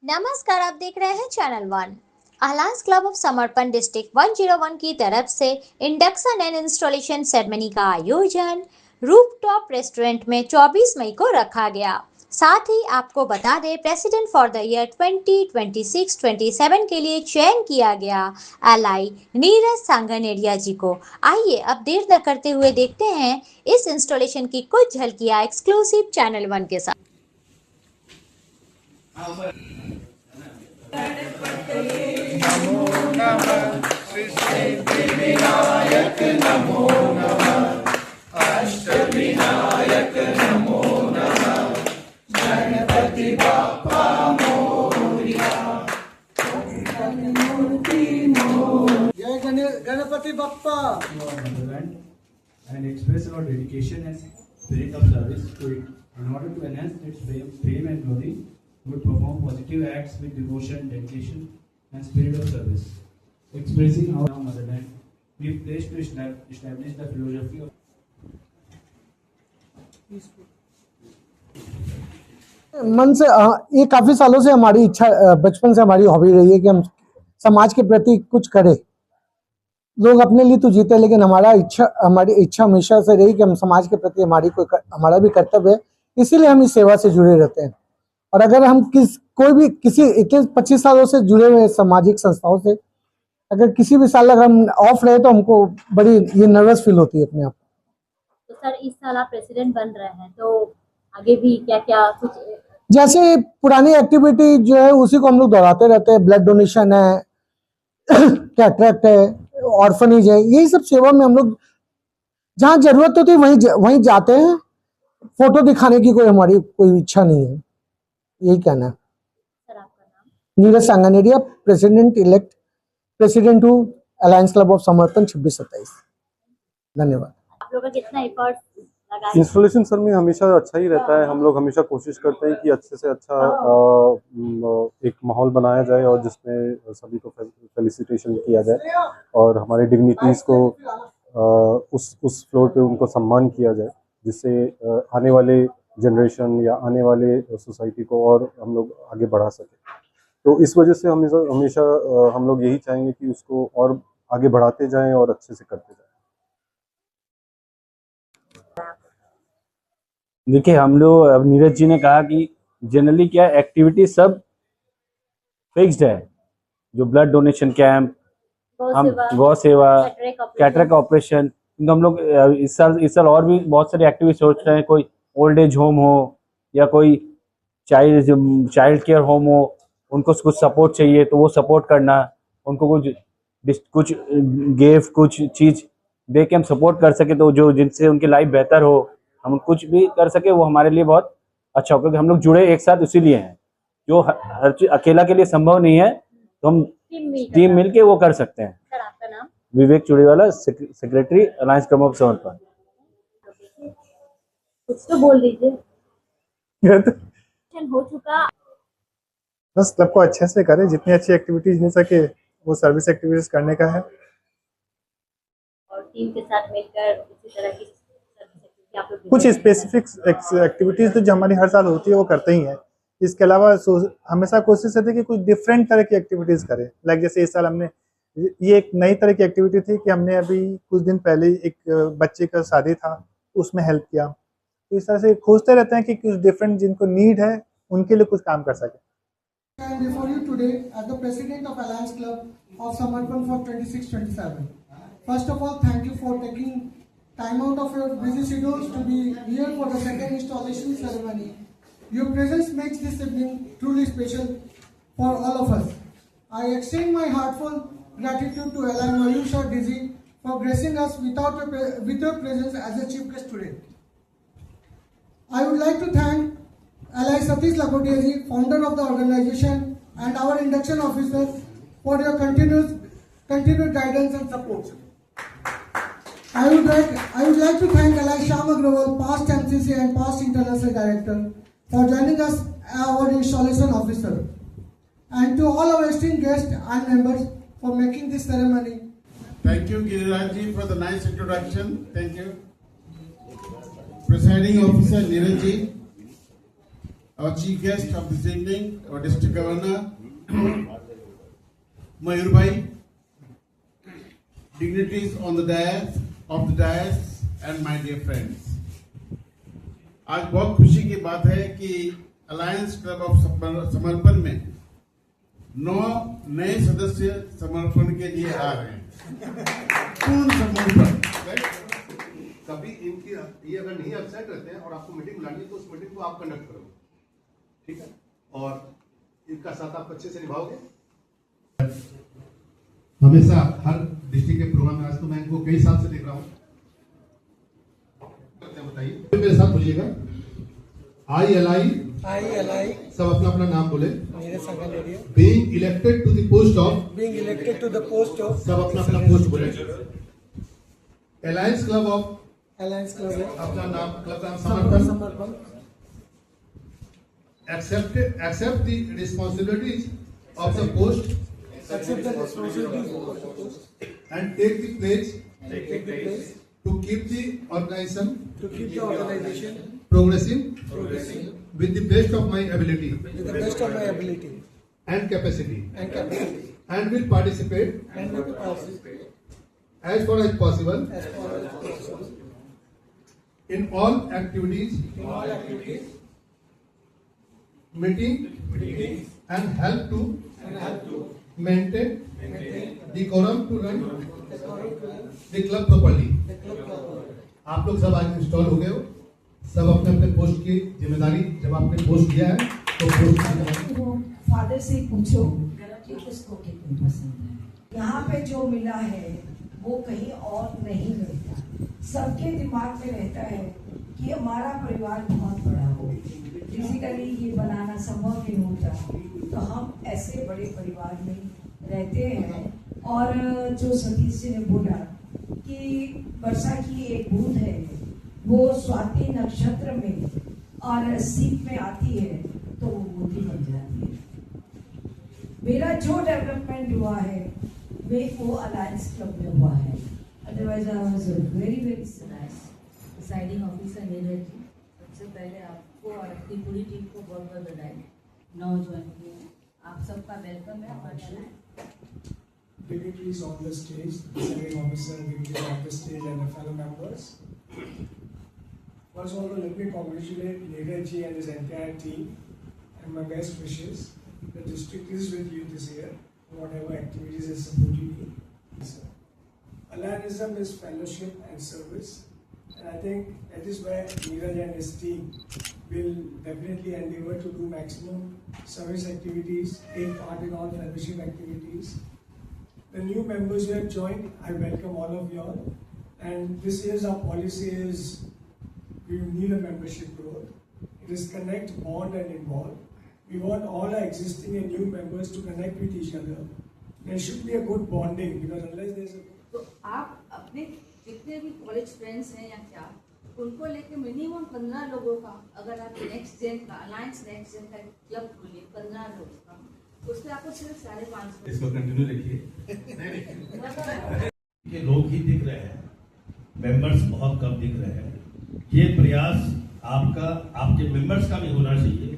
नमस्कार, आप देख रहे हैं channel one. Alliance club of समर्पण डिस्ट्रिक्ट 101 की तरफ से इंडक्शन एंड इंस्टॉलेशन सेरेमनी का आयोजन रूफटॉप रेस्टोरेंट में 24 मई को रखा गया। साथ ही आपको बता दें, प्रेसिडेंट फॉर द ईयर 2026-27 के लिए चयन किया गया एलआई नीरज सांगानेरिया जी को। आइए अब देर न करते हुए देखते हैं इस इंस्टॉलेशन की कुछ झलकियां एक्सक्लूसिव चैनल वन के साथ। नमो नमः श्री सिद्धिविनायक नमो नमः अष्टविनायक नमो नमः गणपति बाप्पा मोरया जय Ganpati Bappa. And express our dedication and spirit of service to it. In order to enhance its fame and glory, we would perform positive acts with devotion, dedication, and spirit of service. Expressing our motherland, we pledge to establish the philosophy of मन से ये काफी सालों से हमारी इच्छा, बचपन से हमारी हॉबी रही है कि हम समाज के प्रति कुछ करें। लोग अपने लिए तो जीते, लेकिन हमारी इच्छा हमेशा से रही कि हम समाज के प्रति हमारा भी कर्तव्य है, इसीलिए हम इस सेवा से जुड़े रहते हैं। और अगर हम किसी इतने 25 सालों से जुड़े हुए सामाजिक संस्थाओं से अगर किसी भी साल अगर हम ऑफ रहे तो हमको बड़ी ये नर्वस फील होती है अपने आप। तो सर, इस साल आप प्रेसिडेंट बन रहे हैं, तो आगे भी क्या क्या कुछ जैसे पुरानी एक्टिविटी जो है उसी को हम लोग दोहराते रहते हैं। ब्लड डोनेशन है, कैटरेक्ट है, ऑर्फनेज है, यही सब सेवा में हम लोग जहाँ जरूरत होती है वहीं जाते हैं। फोटो दिखाने की हमारी कोई इच्छा नहीं है, यही कहना है। सर, आपका नाम? नीरज सांगानेरिया, प्रेसिडेंट हूँ अलायंस क्लब ऑफ समर्पण 26-27। धन्यवाद। आप लोगों का कितना एफर्ट लगा है? इंस्टॉलेशन सर में हमेशा अच्छा ही रहता है। हम लोग हमेशा कोशिश करते हैं कि अच्छे से अच्छा एक माहौल बनाया जाए और जिसमें सभी को फेलिसिटेशन किया जाए और हमारे डिग्निटीज़ को उस फ्लोर पे उनको सम्मान किया जाए, जिससे आने वाले जनरेशन या आने वाले सोसाइटी को और हम लोग आगे बढ़ा सकें। तो इस वजह से हमेशा हम लोग यही चाहेंगे कि उसको और आगे बढ़ाते जाएं और अच्छे से करते जाएं। देखिए, हम लोग, अब नीरज जी ने कहा कि जनरली क्या एक्टिविटी सब फिक्स्ड है, जो ब्लड डोनेशन कैंप, हम गौ सेवा, कैटरेक्ट ऑपरेशन, हम लोग इस साल और भी बहुत सारी एक्टिविटी सोच रहे हैं। कोई ओल्ड एज होम हो या कोई चाइल्ड केयर होम हो, उनको कुछ सपोर्ट चाहिए तो वो सपोर्ट करना, उनको कुछ गिफ्ट, कुछ चीज़ दे के हम सपोर्ट कर सके, तो जो जिनसे उनकी लाइफ बेहतर हो, हम कुछ भी कर सके, वो हमारे लिए बहुत अच्छा हो। क्योंकि हम लोग जुड़े एक साथ इसीलिए हैं, जो हर चीज अकेला के लिए संभव नहीं है, तो हम टीम मिल के वो कर सकते हैं। सर, आपका नाम? विवेक चुड़ीवाला, सेक्रेटरी अलायंस क्लब ऑफ समर्पण। कुछ तो बोल दीजिए। हो चुका, बस क्लब को अच्छे से करें, जितनी अच्छी एक्टिविटीज हो सके वो सर्विस एक्टिविटीज करने का है और टीम के साथ मिलकर इसी तरह की सर्विस आप लोग कुछ स्पेसिफिक एक्टिविटीज तो जो हमारी हर साल होती है वो करते ही हैं। इसके अलावा हमेशा कोशिश रहती है कि कुछ डिफरेंट तरह की एक्टिविटीज करें। लाइक जैसे इस साल हमने ये एक नई तरह की एक्टिविटी थी कि हमने अभी कुछ दिन पहले एक बच्चे का शादी था, उसमें हेल्प किया। तो इस तरह से खोजते रहते हैं कि कुछ डिफरेंट जिनको नीड है उनके लिए कुछ काम कर सके। Before you today as the president of Alliance Club of Samarpan for 26-27. First of all, thank you for taking time out of your busy schedules to be here for the second installation ceremony. Your presence makes this evening truly special for all of us. I extend my heartfelt gratitude to Ally Mayusha Dizzy for gracing us with your presence as a chief guest today. I would like to thank Ally Satish Lakotia ji, founder of the organization, and our induction officer for your continued guidance and support. I would like to thank Ally Shyam Agrawal, past MCC and past international director, for joining us as our installation officer, and to all our esteemed guests and members for making this ceremony. Thank you, Giriraj ji, for the nice introduction. Thank you. Presiding officer Neeraj ji, our chief guest of this evening, our district governor, Mayur Bhai, dignitaries on the dais, and my dear friends. आज बहुत खुशी की बात है कि alliance club of समर्पण में 9 नए सदस्य समर्पण के लिए आ रहे हैं। पूर्ण समर्पण। कभी इनकी ये अगर नहीं अपसेट रहते हैं और आपको मीटिंग बुलानी है तो उस मीटिंग को आप कंडक्ट करोगे, ठीक है, और इनका साथ आप अच्छे से निभाओगे। हमेशा हर डिस्ट्रिक्ट के प्रोग्राम में, आज तो मैं इनको कई साल से देख रहा हूँ। बताइए मेरे साथ बोलिएगा, I सब अपना अपना नाम बोले। Being elected to the post of सब अपना अपना पोस्ट बोले। Alliance Club अपना नाम, क्लब का नाम समर्पण। Accept the responsibilities of the post and take the pledge to keep the organization progressing with the best of my ability and capacity, and will participate as far as possible in all activities meeting and help to maintain decorum to run the club properly. आप लोग सब आज install हो गए हो, सब अपने अपने पोस्ट की जिम्मेदारी, जब आपने पोस्ट दिया है तो पोस्ट वो फादर से पूछो कि उसको कितनी पसंद है। यहाँ पे जो मिला है वो कहीं और नहीं मिलता। सबके दिमाग में रहता है कि हमारा परिवार बहुत बड़ा हो, फिजिकली ये बनाना संभव नहीं होता, तो हम ऐसे बड़े परिवार में रहते हैं। और जो सतीश जी ने बोला कि वर्षा की एक बूंद है, वो स्वाति नक्षत्र में और सीप में आती है तो वो मोती बन जाती है। मेरा जो डेवलपमेंट हुआ है वो अलायंस क्लब में हुआ है। Otherwise I was very very surprise. Deciding officer Neeraj ji, सबसे पहले आपको और अपनी पूरी टीम को बहुत बहुत बधाई। 9 ज्वाइन किए हैं, आप सबका वेलकम है हमारे। Dignitaries on the stage, presiding officer, dignitaries on the stage, and the fellow members. First of all, let me congratulate Neeraj ji and his entire team, and my best wishes. The district is with you this year, whatever activities is supporting you. Allianism is fellowship and service, and I think that is where Neeraj and his team will definitely endeavor to do maximum service activities, take part in all fellowship activities. The new members who have joined, I welcome all of you all. And this year's our policy is we need a membership growth. It is connect, bond and involve. We want all our existing and new members to connect with each other. There should be a good bonding because unless there's a... तो आप अपने जितने भी college friends हैं या क्या, उनको लेके मिनिमम 15 लोगों का, अगर आप नेक्स्ट जेन का अलायंस नेक्स्ट जेन का क्लब खोलिए 15 लोगों का, उसमें आपको सिर्फ 550 इसको कंटिन्यू रखिए। ये लोग ही दिख रहे हैं, मेंबर्स बहुत कम दिख रहे हैं। ये प्रयास आपका, आपके मेंबर्स का भी होना चाहिए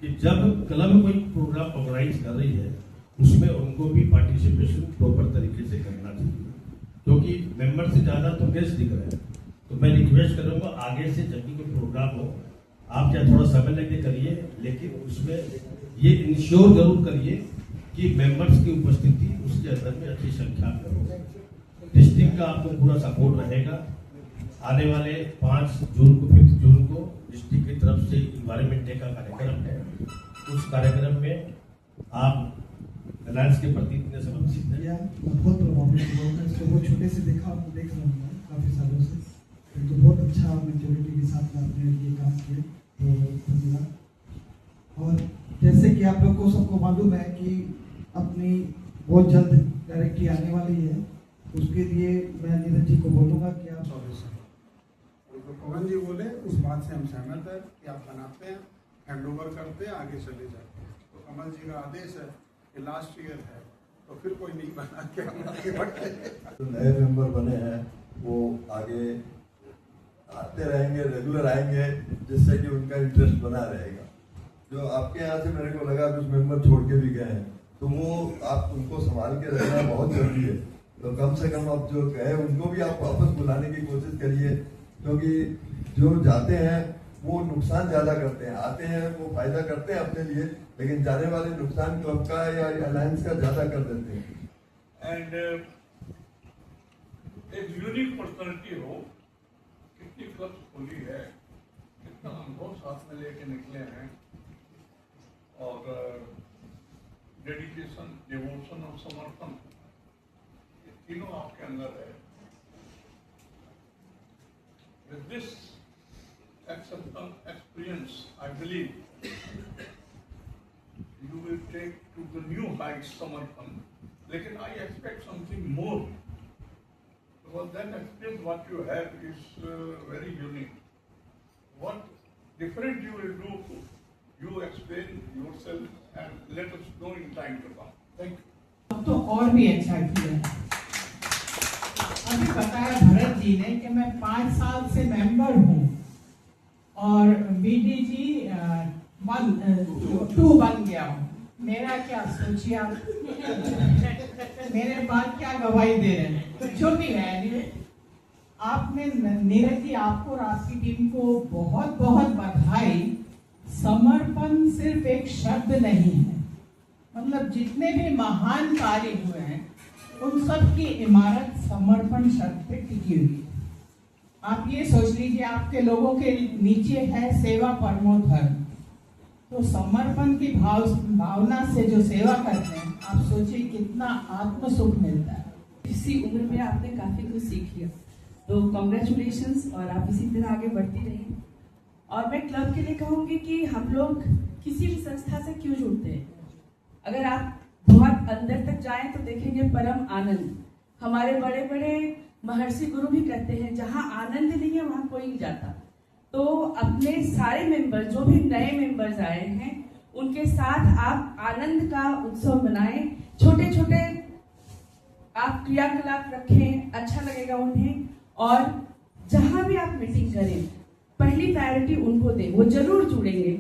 कि जब क्लब कोई प्रोग्राम ऑर्गेनाइज कर रही है उसमें उनको भी पार्टिसिपेशन प्रॉपर तरीके से करना चाहिए, क्योंकि मेंबर से ज्यादा तो गेस्ट दिख रहे हैं। तो मैं रिक्वेस्ट करूंगा आगे से जब भी कोई प्रोग्राम हो, आप चाहे थोड़ा समय लेके करिए, लेकिन उसमें ये इंश्योर जरूर करिए कि मेंबर्स की उपस्थिति उसके अंदर में अच्छी संख्या में हो। डिस्ट्रिक्ट का आपको पूरा सपोर्ट रहेगा। आने वाले 5 जून को 5 जून को डिस्ट्रिक्ट की तरफ से इन्वायरमेंट डे का कार्यक्रम है। उस कार्यक्रम में आप अलायंस के प्रति इतने समर्पित हैं। बहुत प्रभावित हुआ, वो छोटे से देख रहा हूँ काफी सालों से, तो बहुत अच्छा मेच्योरिटी के साथ आपने ये काम किए, तो धन्यवाद। और जैसे कि आप लोग को सबको मालूम है कि अपनी बहुत जल्द डायरेक्टरी आने वाली है, उसके लिए मैं नीरज जी को बोलूँगा कि आप तो पवन जी बोले उस बात से हम सहमत है कि आप बनाते हैं, हैंड ओवर करते हैं, आगे चले जाते हैं। तो कमल जी का आदेश है कि लास्ट ईयर है तो फिर कोई नहीं बना के हम आगे बढ़ते। जो नए मेंबर बने हैं वो आगे आते रहेंगे, रेगुलर आएंगे, जिससे कि उनका इंटरेस्ट बना रहेगा। जो आपके यहाँ से मेरे को लगा कुछ मेंबर छोड़ के भी गए हैं, तो वो आप उनको संभाल के रखना बहुत जरूरी है। तो कम से कम आप जो गए उनको भी आप वापस बुलाने की कोशिश करिए, क्योंकि जो जाते हैं वो नुकसान ज्यादा करते हैं, आते हैं वो फायदा करते हैं अपने लिए, लेकिन जाने वाले नुकसान क्लब का या अलायंस का ज्यादा कर देते हैं। एंड एक यूनिक पर्सनालिटी हो, कितनी क्लब खोली है, कितना अनुभव साथ में लेके निकले हैं, और डेडिकेशन, डिवोशन और समर्पण, ये तीनों आपके अंदर है। With this exceptional experience, I believe you will take to the new heights Samarpan. Lekin I expect something more, because that experience what you have is very unique. What different you will do, you explain yourself and let us know in time to come. Thank you. अब तो और भी अच्छा किया। अभी बताया भरत जी ने कि मैं 5 साल से मेंबर हूँ और बीडीजी 2 बन गया हूँ। मेरा क्या सोचिए आप, मेरे बाद क्या गवाही दे रहे हैं, जो भी है। आपने नीरज जी, आपको और आपकी टीम को बहुत बहुत बधाई। समर्पण सिर्फ एक शब्द नहीं है, मतलब जितने भी महान कार्य हुए हैं उन सब की इमारत समर्पण शब्द पे टिकी हुई है। आप ये सोच लीजिए, आपके लोगों के नीचे है सेवा परमो धर्म, तो समर्पण की भावना से जो सेवा करते हैं, आप सोचिए कितना आत्म सुख मिलता है। इसी उम्र में आपने काफी कुछ सीख लिया, तो कॉन्ग्रेचुलेशंस, और आप इसी तरह आगे बढ़ती रहिए। और मैं क्लब के लिए कहूँगी कि हम लोग किसी भी संस्था से क्यों जुड़ते हैं, अगर आप बहुत अंदर तक जाएं तो देखेंगे परम आनंद। हमारे बड़े बड़े महर्षि गुरु भी कहते हैं, जहाँ आनंद नहीं है वहाँ कोई नहीं जाता। तो अपने सारे मेंबर, जो भी नए मेंबर्स आए हैं, उनके साथ आप आनंद का उत्सव मनाएं। छोटे छोटे आप क्रियाकलाप रखें, अच्छा लगेगा उन्हें। और जहाँ भी आप मीटिंग करें, पहली प्रायोरिटी उनको दें, वो जरूर जुड़ेंगे।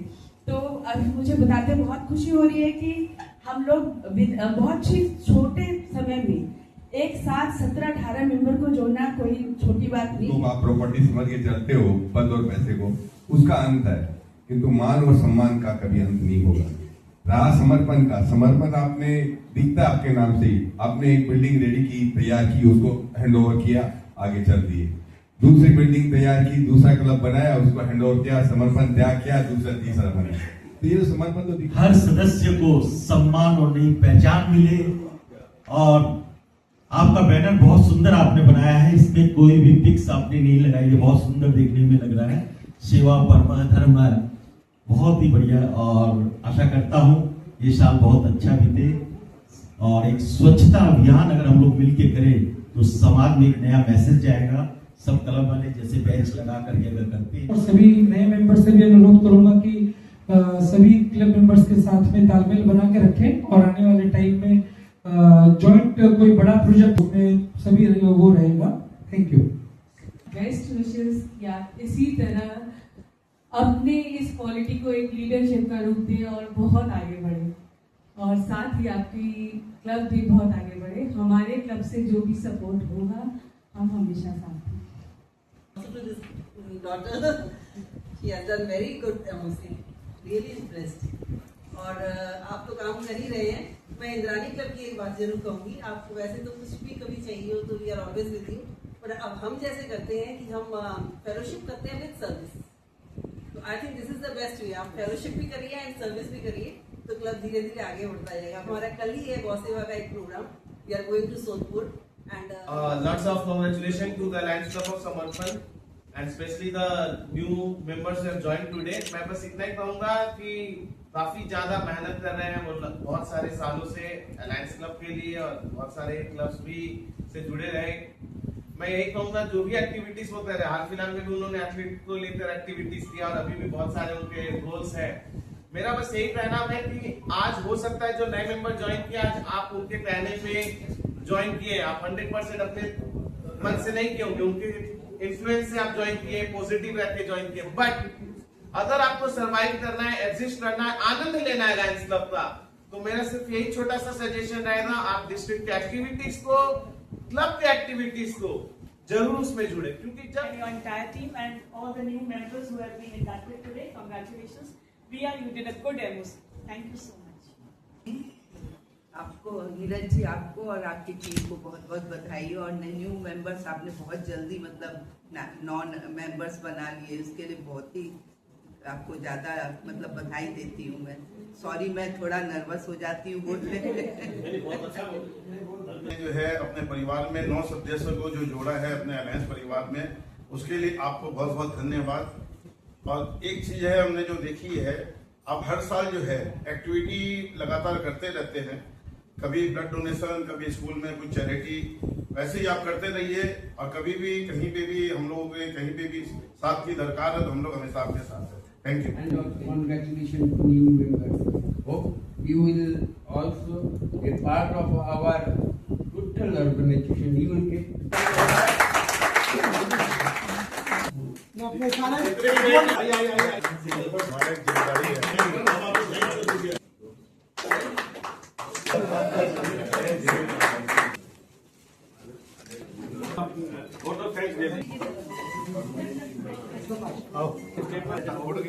तो अभी मुझे बताते बहुत खुशी हो रही है कि हम लोग बहुत ही छोटे समय में एक साथ 17-18 मेंबर को जोड़ना कोई छोटी बात नहीं। तो आप प्रॉपर्टी समझ के चलते हो, पद और पैसे को, उसका अंत है, किंतु मान और सम्मान का कभी अंत नहीं होगा। रहा समर्पण का, समर्पण आपने दिखता आपके नाम से ही, आपने एक बिल्डिंग रेडी की, तैयार की, उसको हैंड ओवर किया, आगे चल दिए। दूसरी बिल्डिंग तैयार की, दूसरा क्लब बनाया, उसको हैंड ओवर किया, समर्पण त्याग किया, दूसरा तीसरा बनाया। तो ये समर्पण तो हर सदस्य को सम्मान और नई पहचान मिले। और आपका बैनर बहुत सुंदर आपने बनाया है, इसमें कोई भी पिक्स आपने नहीं लगाई है, बहुत सुंदर देखने में लग रहा है। सेवा परम धर्म है, बहुत ही बढ़िया। और आशा करता हूँ ये साल बहुत अच्छा बीते, और एक स्वच्छता अभियान अगर हम लोग मिलकर करें तो समाज में एक नया मैसेज जाएगा। सब क्लब वाले जैसे बेंच लगा करके अगर करते हैं, और सभी नए मेंबर से भी अनुरोध करूंगा कि सभी क्लब मेंबर्स के साथ में तालमेल बना के रखें, और आने वाले टाइम में जॉइंट कोई बड़ा प्रोजेक्ट में सभी वो रहेगा। Thank you. बेस्ट विशेस, या इसी तरह अपने इस क्वालिटी को एक लीडरशिप का रूप दें और बहुत आगे बढ़े, और साथ ही आपकी क्लब भी बहुत आगे बढ़े। हमारे क्लब से जो भी सपोर्ट होगा हम हमेशा साथ हैं। She has done very good, really impressed. और आप तो काम कर ही रहे हैं। मैं इंद्रानी क्लब की एक बात जरूर कहूँगी, आपको वैसे तो कुछ भी कभी चाहिए हो तो we are always with you, पर अब हम जैसे करते हैं कि हम फेलोशिप करते हैं विद सर्विस। तो I think this is the best way. आप फेलोशिप भी करिए एंड सर्विस भी करिए, तो क्लब धीरे धीरे आगे बढ़ता जाएगा। हमारा कल ही है गौ सेवा का एक programme, we are going to Sonpur and lots of congratulations to the Alliance Club of Samarpan and especially the new members who have joined today. मैं बस इतना ही कहूँगा कि काफी ज्यादा मेहनत कर रहे हैं वो बहुत सारे सालों से अलायंस क्लब के लिए, और बहुत सारे क्लब्स भी से जुड़े रहे। मैं यही कहूँगा जो भी एक्टिविटीज वो कर रहे हैं, हाल फिलहाल में भी उन्होंने एथलीट को लेकर एक्टिविटीज किया, और अभी भी बहुत सारे उनके गोल्स है। मेरा बस यही कहना है कि आज हो सकता है जो नए मेंबर ज्वाइन किया, आज आप उनके कहने पे ज्वाइन किए, आप 100% अपने मन से नहीं किए होंगे, उनके इन्फ्लुएंस से आप ज्वाइन किए, पॉजिटिव रहते ज्वाइन किए, बट अगर आपको सरवाइव करना है, एग्जिस्ट करना है, आनंद लेना है अलायंस क्लब का, तो मेरा सिर्फ यही छोटा सा सजेशन रहेगा, आप डिस्ट्रिक्ट की एक्टिविटीज को, क्लब की एक्टिविटीज को जरूर उसमें जुड़े, क्योंकि जब your entire team and all the new members who have been inducted today, congratulations. You did a good MOC. Thank you so much. आपको नीरज जी, आपको और आपकी टीम को बहुत बहुत बधाई। और न्यू मेंबर्स आपने बहुत जल्दी मतलब नॉन मेंबर्स बना लिए, उसके लिए बहुत ही आपको ज़्यादा मतलब बधाई देती हूँ मैं। सॉरी, मैं थोड़ा नर्वस हो जाती हूँ बोलने जो है अपने परिवार में 9 सदस्यों को जो जोड़ा है अपने अलायंस परिवार में, उसके लिए आपको बहुत बहुत धन्यवाद। और एक चीज है हमने जो देखी है, आप हर साल जो है एक्टिविटी लगातार करते रहते हैं, कभी ब्लड डोनेशन, कभी स्कूल में कुछ चैरिटी, वैसे ही आप करते रहिए। और कभी भी कहीं पे भी हम लोगों के कहीं पे भी साथ की दरकार है तो हम लोग हमेशा आपके साथ हैं। Thank you. And congratulations to new members. Hope you will also be part of our total organization. You will get. Photo